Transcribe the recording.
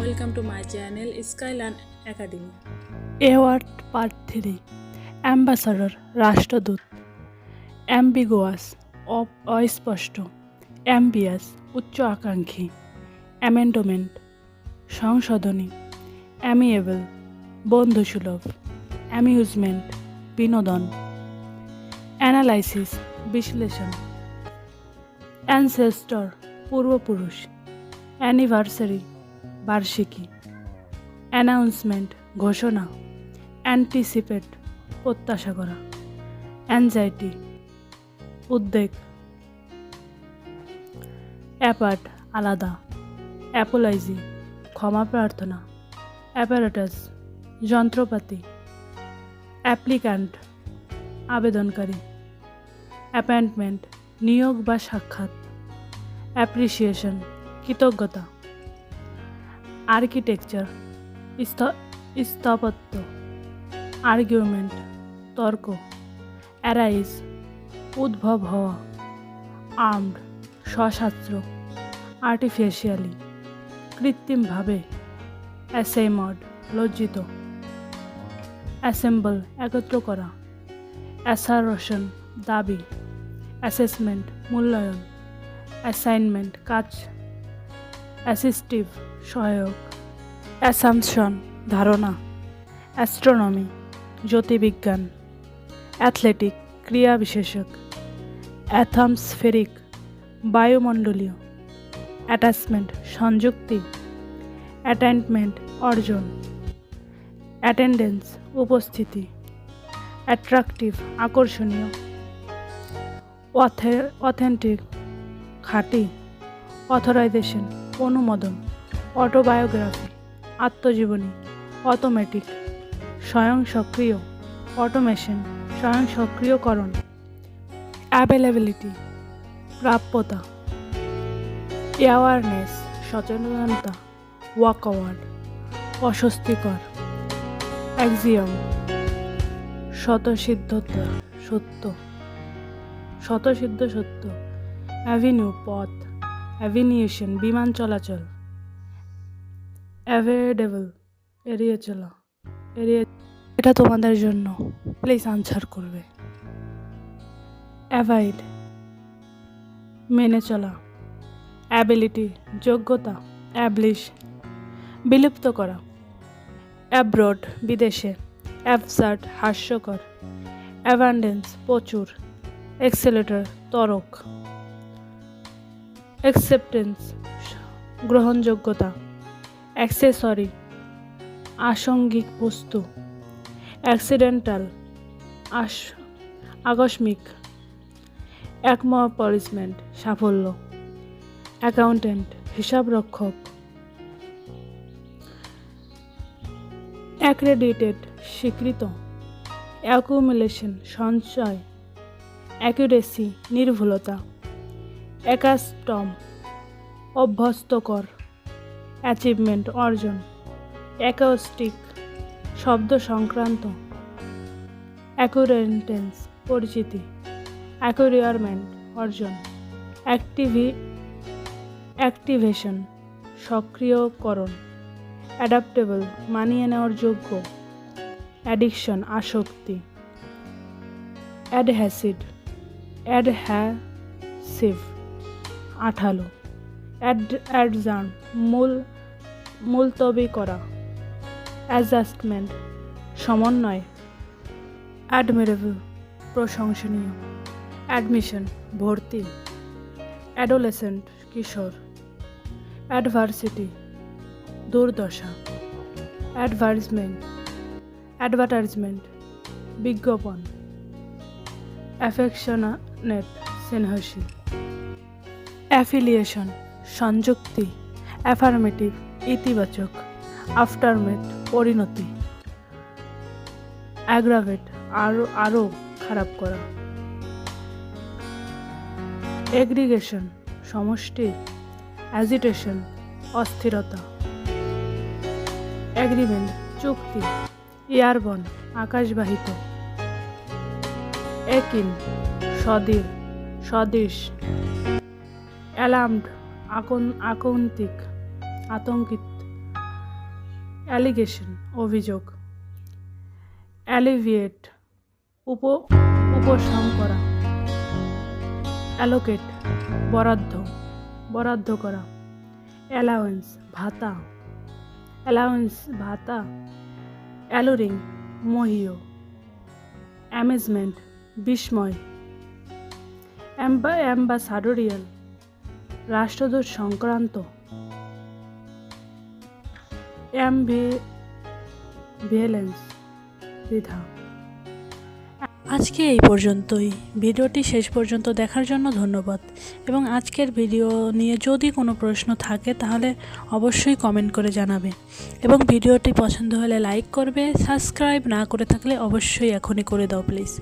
Welcome to my channel Skyline Academy. Award part 3 ambassador রাষ্ট্রদূত ambiguous অস্পষ্ট অ্যাম্বিয়াস উচ্চ আকাঙ্ক্ষী amendment সংশোধনী অ্যামিয়েবল বন্ধুসুলভ অ্যামিউজমেন্ট বিনোদন অ্যানালাইসিস বিশ্লেষণ অ্যানসেস্টর পূর্বপুরুষ অ্যানিভার্সারি বার্ষিকী অ্যানাউন্সমেন্ট ঘোষণা অ্যান্টিসিপেট প্রত্যাশা করা অ্যাংজাইটি উদ্বেগ অ্যাপার্ট আলাদা অ্যাপোলজি ক্ষমা প্রার্থনা অ্যাপারেটাস যন্ত্রপাতি অ্যাপ্লিক্যান্ট আবেদনকারী অ্যাপয়েন্টমেন্ট নিয়োগ বা সাক্ষাৎ অ্যাপ্রিসিয়েশন কৃতজ্ঞতা আর্কিটেকচার স্থাপত্য আর্গুমেন্ট তর্ক অ্যারাইজ উদ্ভব হওয়া আর্মড সশস্ত্র আর্টিফিশিয়ালি কৃত্রিমভাবে অ্যাসেমড লজ্জিত অ্যাসেম্বল একত্র করা অ্যাসারশন দাবি অ্যাসেসমেন্ট মূল্যায়ন অ্যাসাইনমেন্ট কাজ অ্যাসিস্টিভ সহায়ক অ্যাসাম্পশন ধারণা অ্যাস্ট্রোনমি জ্যোতির্বিজ্ঞান অ্যাথলেটিক ক্রীড়া বিশেষক অ্যাথমসফেরিক বায়ুমণ্ডলীয় অ্যাটাচমেন্ট সংযুক্তি অ্যাটেনমেন্ট অর্জন অ্যাটেন্ডেন্স উপস্থিতি অ্যাট্রাকটিভ আকর্ষণীয় অথেন্টিক খাঁটি অথরাইজেশন অনুমোদন অটোবায়োগ্রাফি আত্মজীবনী অটোমেটিক স্বয়ং সক্রিয় অটোমেশন স্বয়ং সক্রিয়করণ অ্যাভেলেবিলিটি প্রাপ্যতা অ্যাওয়ারনেস সচেতনতা ওয়াকওয়ার্ড অস্বস্তিকর অ্যাক্সিয়ম স্বতঃসিদ্ধতা সত্য স্বতঃসিদ্ধ সত্য অ্যাভিনিউ পথ অ্যাভিনিয়েশন বিমান চলাচল অ্যাভয়েডেবল এড়িয়ে চলা এটা তোমাদের জন্য প্লিজ আনসার করবে অ্যাভয়েড মেনে চলা অ্যাবিলিটি যোগ্যতা অ্যাবলিশ বিলুপ্ত করা অ্যাব্রড বিদেশে অ্যাবসার্ড হাস্যকর অ্যাবান্ডেন্স প্রচুর এক্সেলেটর ত্বরক অ্যাকসেপ্টেন্স গ্রহণযোগ্যতা অ্যাক্সেসরি আসাঙ্গিক বস্তু অ্যাক্সিডেন্টাল আকস্মিক অ্যাকমপ্লিশমেন্ট সাফল্য অ্যাকাউন্টেন্ট হিসাবরক্ষক অ্যাক্রেডিটেড স্বীকৃত অ্যাকুমুলেশন সঞ্চয় অ্যাকুরেসি নির্ভুলতা অ্যাকাস্টম অভ্যস্তকর অ্যাচিভমেন্ট অর্জন অ্যাকোস্টিক শব্দ সংক্রান্ত অ্যাকুরেন্টেন্স পরিচিতি অ্যাকুরিয়ারমেন্ট অর্জন অ্যাক্টিভেশন সক্রিয়করণ অ্যাডাপ্টেবল মানিয়ে নেওয়ার যোগ্য অ্যাডিকশন আসক্তি অ্যাডহ্যাসিভ আঠালো অ্যাডজার্ন মুলতবি করা অ্যাডজাস্টমেন্ট সমন্বয় অ্যাডমিরেবল প্রশংসনীয় অ্যাডমিশন ভর্তি অ্যাডোলেসেন্ট কিশোর অ্যাডভার্সিটি দুর্দশা অ্যাডভার্টাইজমেন্ট বিজ্ঞাপন অ্যাফেকশনেট স্নেহশীল অ্যাফিলিয়েশন সংযুক্তি অ্যাফার্মেটিভ ইতিবাচক আফটারমেথ পরিণতি অ্যাগ্রাভেট আরও খারাপ করা এগ্রিগেশন সমষ্টি অ্যাজিটেশন অস্থিরতা এগ্রিমেন্ট চুক্তি এয়ারবন আকাশবাহিত একিন সদৃশ অ্যালার্মড আতঙ্কিত অ্যালিগেশন অভিযোগ, অ্যালিভিয়েট উপশম করা, অ্যালোকেট বরাদ্দ করা, অ্যালাউন্স ভাতা, অ্যালোরিং মহীয়, অ্যামেজমেন্ট বিস্ময়, অ্যাম্বাসাডরিয়াল রাষ্ট্রদূত সংক্রান্ত, অ্যাম্বিভ্যালেন্স দ্বিধা। আজকে এই পর্যন্তই। ভিডিওটি শেষ পর্যন্ত দেখার জন্য ধন্যবাদ এবং আজকের ভিডিও নিয়ে যদি কোনো প্রশ্ন থাকে তাহলে অবশ্যই কমেন্ট করে জানাবে এবং ভিডিওটি পছন্দ হলে লাইক করবে, সাবস্ক্রাইব না করে থাকলে অবশ্যই এখনই করে দাও প্লিজ।